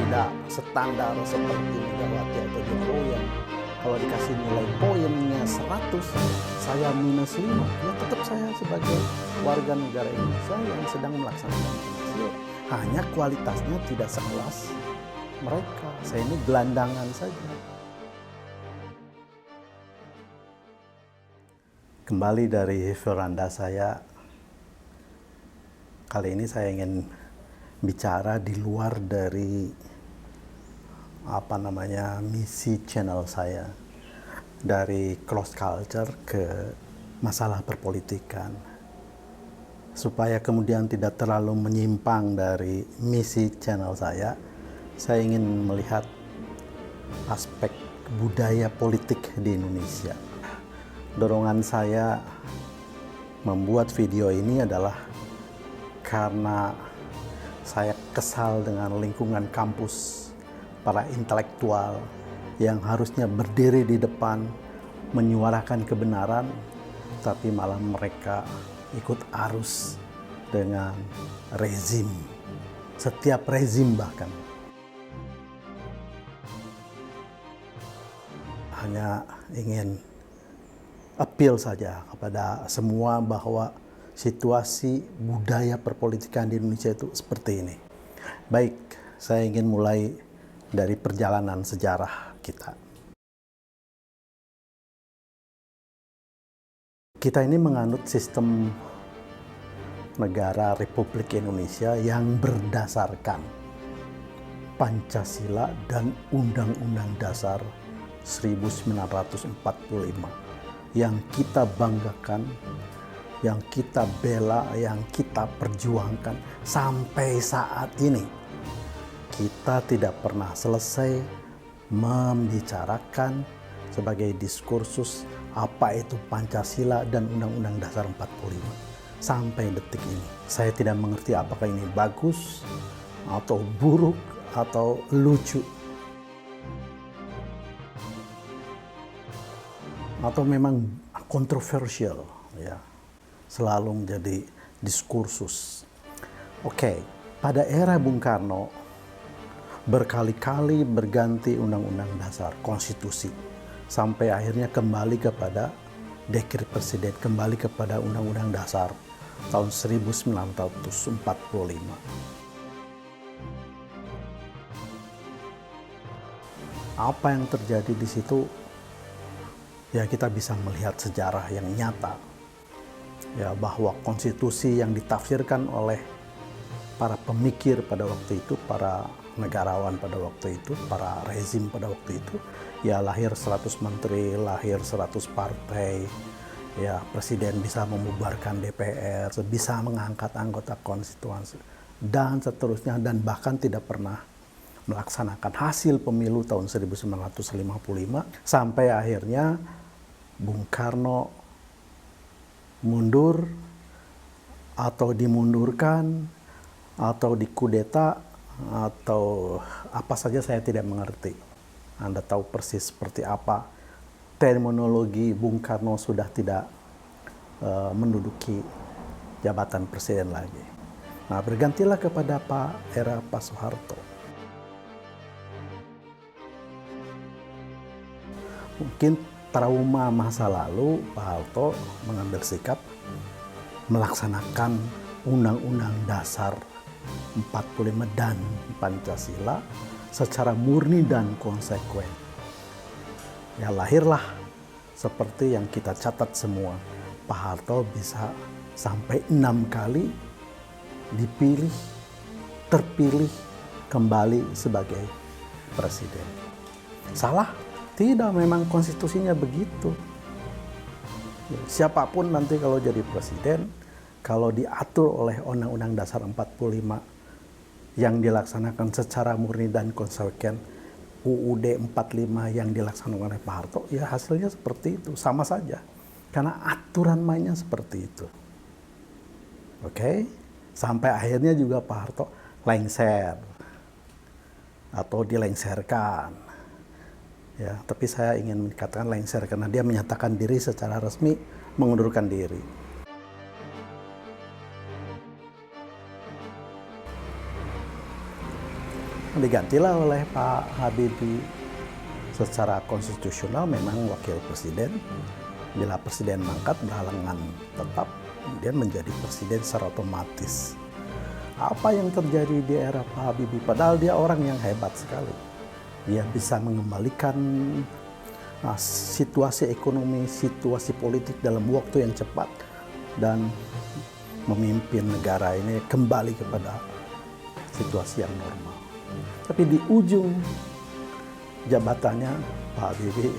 tidak standar seperti Megawati atau Jokowi yang kalau dikasih nilai poinnya 100, saya minus 5, ya tetap saya sebagai warga negara Indonesia yang sedang melaksanakan pensiun. Hanya kualitasnya tidak sekelas mereka. Saya ini gelandangan saja. Kembali dari veranda saya, kali ini saya ingin bicara di luar dari misi channel saya, dari cross culture ke masalah perpolitikan, supaya kemudian tidak terlalu menyimpang dari misi channel saya ingin melihat aspek budaya politik di Indonesia. Dorongan saya membuat video ini adalah karena saya kesal dengan lingkungan kampus, para intelektual yang harusnya berdiri di depan menyuarakan kebenaran, tapi malah mereka ikut arus dengan rezim, setiap rezim bahkan. Hanya ingin appeal saja kepada semua bahwa situasi budaya perpolitikan di Indonesia itu seperti ini. Baik, saya ingin mulai dari perjalanan sejarah kita. Kita ini menganut sistem negara Republik Indonesia yang berdasarkan Pancasila dan Undang-Undang Dasar 1945 yang kita banggakan, yang kita bela, yang kita perjuangkan sampai saat ini. Kita tidak pernah selesai membicarakan sebagai diskursus apa itu Pancasila dan Undang-Undang Dasar 45 sampai detik ini. Saya tidak mengerti apakah ini bagus atau buruk atau lucu atau memang kontroversial, ya, selalu menjadi diskursus. Oke, pada era Bung Karno berkali-kali berganti undang-undang dasar, konstitusi, sampai akhirnya kembali kepada dekret presiden, kembali kepada undang-undang dasar tahun 1945. Apa yang terjadi di situ? Ya, kita bisa melihat sejarah yang nyata, ya, bahwa konstitusi yang ditafsirkan oleh para pemikir pada waktu itu, para negarawan pada waktu itu, para rezim pada waktu itu, ya lahir 100 menteri, lahir 100 partai, ya presiden bisa membubarkan DPR, bisa mengangkat anggota konstitusi, dan seterusnya, dan bahkan tidak pernah melaksanakan hasil pemilu tahun 1955, sampai akhirnya Bung Karno mundur atau dimundurkan atau dikudeta atau apa saja, saya tidak mengerti. Anda tahu persis seperti apa terminologi Bung Karno sudah tidak menduduki jabatan presiden lagi. Nah, bergantilah kepada era Pak Soeharto. Mungkin trauma masa lalu, Pak Harto mengambil sikap melaksanakan Undang-Undang Dasar 45 dan Pancasila secara murni dan konsekuen. Ya, lahirlah seperti yang kita catat semua. Pak Harto bisa sampai 6 kali dipilih, terpilih kembali sebagai presiden. Salah? Tidak, memang konstitusinya begitu. Siapapun nanti kalau jadi presiden, kalau diatur oleh Undang-Undang Dasar 45 yang dilaksanakan secara murni dan konsekuen, UUD 45 yang dilaksanakan oleh Pak Harto, ya hasilnya seperti itu, sama saja. Karena aturan mainnya seperti itu. Oke? Sampai akhirnya juga Pak Harto lengser atau dilengserkan. Ya, tapi saya ingin mengatakan lengser karena dia menyatakan diri secara resmi mengundurkan diri. digantilah oleh Pak Habibie. Secara konstitusional memang wakil presiden, bila presiden mangkat berhalangan tetap, kemudian menjadi presiden secara otomatis. Apa yang terjadi di era Pak Habibie? Padahal dia orang yang hebat sekali. Dia bisa mengembalikan situasi ekonomi, situasi politik dalam waktu yang cepat dan memimpin negara ini kembali kepada situasi yang normal. Tapi di ujung jabatannya Pak Habibie,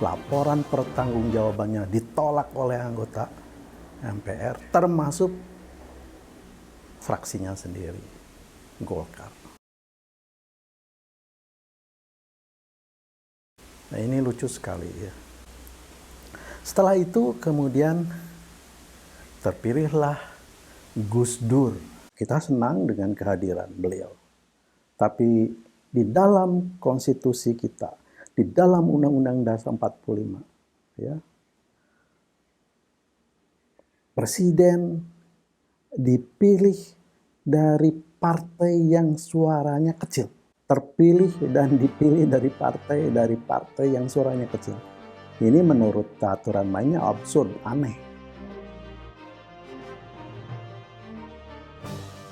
laporan pertanggungjawabannya ditolak oleh anggota MPR, termasuk fraksinya sendiri, Golkar. Nah, ini lucu sekali ya. Setelah itu kemudian terpilihlah Gus Dur. Kita senang dengan kehadiran beliau. Tapi di dalam konstitusi kita, di dalam Undang-Undang Dasar 45, ya, presiden dipilih dari partai yang suaranya kecil. Terpilih dan dipilih dari partai yang suaranya kecil. Ini menurut aturan mainnya absurd, aneh.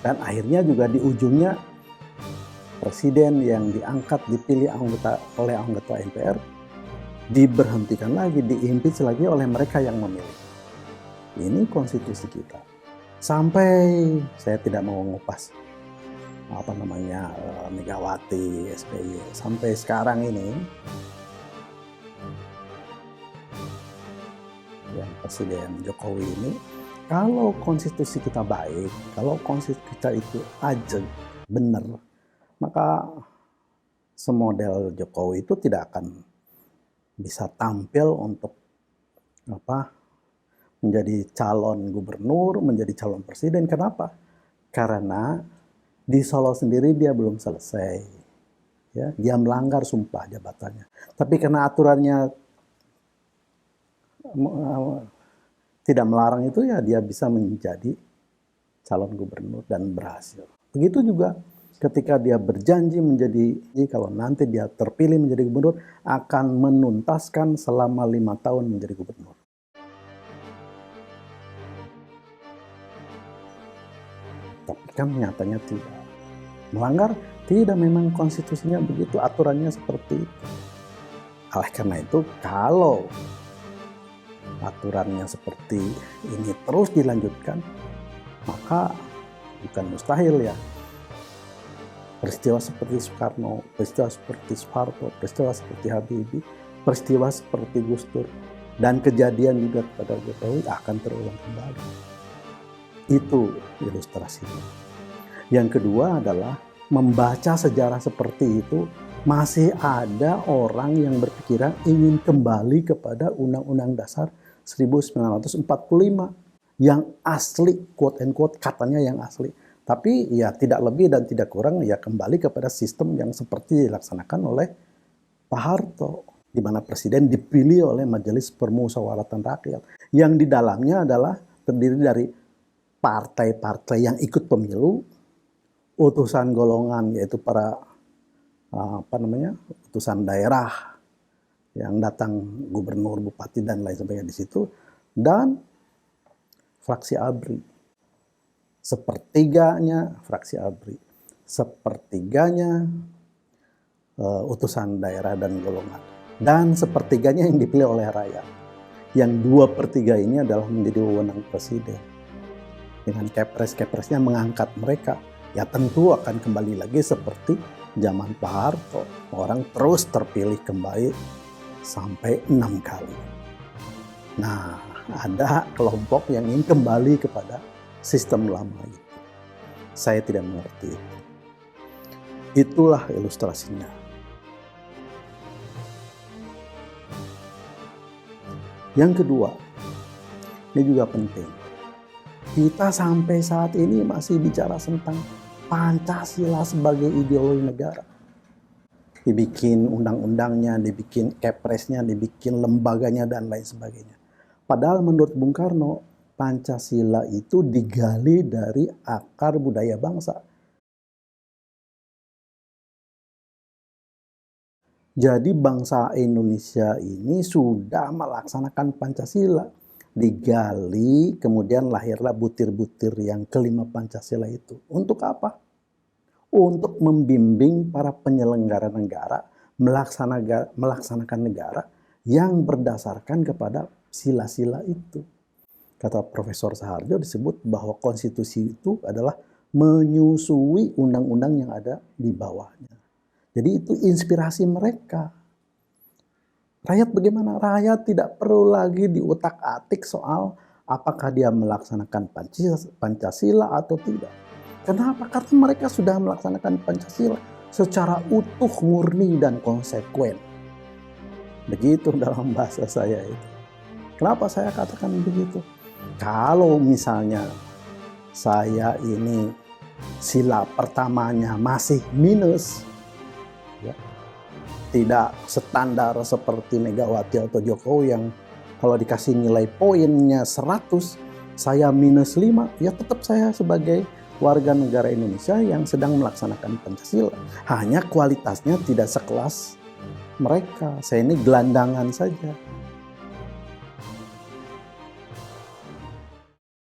Dan akhirnya juga di ujungnya presiden yang diangkat dipilih oleh anggota MPR diberhentikan lagi, diimpeach lagi oleh mereka yang memilih. Ini konstitusi kita. Sampai saya tidak mau ngupas Megawati, SBY, sampai sekarang ini yang Presiden Jokowi ini, kalau konstitusi kita baik, kalau konstitusi kita itu ajeg, benar, maka semodel Jokowi itu tidak akan bisa tampil untuk menjadi calon gubernur, menjadi calon presiden. Kenapa? Karena di Solo sendiri dia belum selesai. Ya, dia melanggar sumpah jabatannya. Tapi karena aturannya tidak melarang itu, ya dia bisa menjadi calon gubernur dan berhasil. Begitu juga ketika dia berjanji kalau nanti dia terpilih menjadi gubernur, akan menuntaskan selama 5 tahun menjadi gubernur. Tapi kan nyatanya tidak. Melanggar? Tidak, memang konstitusinya begitu, aturannya seperti itu. Oleh karena itu, kalau aturannya seperti ini terus dilanjutkan, maka bukan mustahil ya. Peristiwa seperti Soekarno, peristiwa seperti Soeharto, peristiwa seperti Habibie, peristiwa seperti Gus Dur, dan kejadian juga kepada Jokowi akan terulang kembali. Itu ilustrasinya. Yang kedua adalah membaca sejarah seperti itu, masih ada orang yang berpikiran ingin kembali kepada Undang-Undang Dasar 1945 yang asli, quote and quote, katanya yang asli. Tapi ya tidak lebih dan tidak kurang, ya kembali kepada sistem yang seperti dilaksanakan oleh Pak Harto, di mana presiden dipilih oleh Majelis Permusyawaratan Rakyat, yang di dalamnya adalah terdiri dari partai-partai yang ikut pemilu, utusan golongan yaitu para utusan daerah yang datang, gubernur, bupati dan lain sebagainya di situ, dan fraksi ABRI. Sepertiganya fraksi ABRI, sepertiganya utusan daerah dan golongan, dan sepertiganya yang dipilih oleh rakyat. Yang 2/3 ini adalah menjadi wewenang presiden. Dengan kepres-kepresnya mengangkat mereka, ya tentu akan kembali lagi seperti zaman Pak Harto. Orang terus terpilih kembali sampai 6 kali. Nah, ada kelompok yang ingin kembali kepada sistem lama itu. Saya tidak mengerti itu. Itulah ilustrasinya. Yang kedua, ini juga penting. Kita sampai saat ini masih bicara tentang Pancasila sebagai ideologi negara. Dibikin undang-undangnya, dibikin kepresnya, dibikin lembaganya, dan lain sebagainya. Padahal menurut Bung Karno, Pancasila itu digali dari akar budaya bangsa. Jadi bangsa Indonesia ini sudah melaksanakan Pancasila. Digali, kemudian lahirlah butir-butir yang kelima Pancasila itu. Untuk apa? Untuk membimbing para penyelenggara negara melaksanakan negara yang berdasarkan kepada sila-sila itu. Kata Profesor Saharjo disebut bahwa konstitusi itu adalah menyusui undang-undang yang ada di bawahnya. Jadi itu inspirasi mereka. Rakyat bagaimana? Rakyat tidak perlu lagi diutak-atik soal apakah dia melaksanakan Pancasila atau tidak. Kenapa? Karena mereka sudah melaksanakan Pancasila secara utuh, murni, dan konsekuen. Begitu dalam bahasa saya itu. Kenapa saya katakan begitu? Kalau misalnya saya ini sila pertamanya masih minus, ya, tidak standar seperti Megawati atau Jokowi yang kalau dikasih nilai poinnya 100, saya minus 5, ya tetap saya sebagai warga negara Indonesia yang sedang melaksanakan Pancasila. Hanya kualitasnya tidak sekelas mereka. Saya ini gelandangan saja.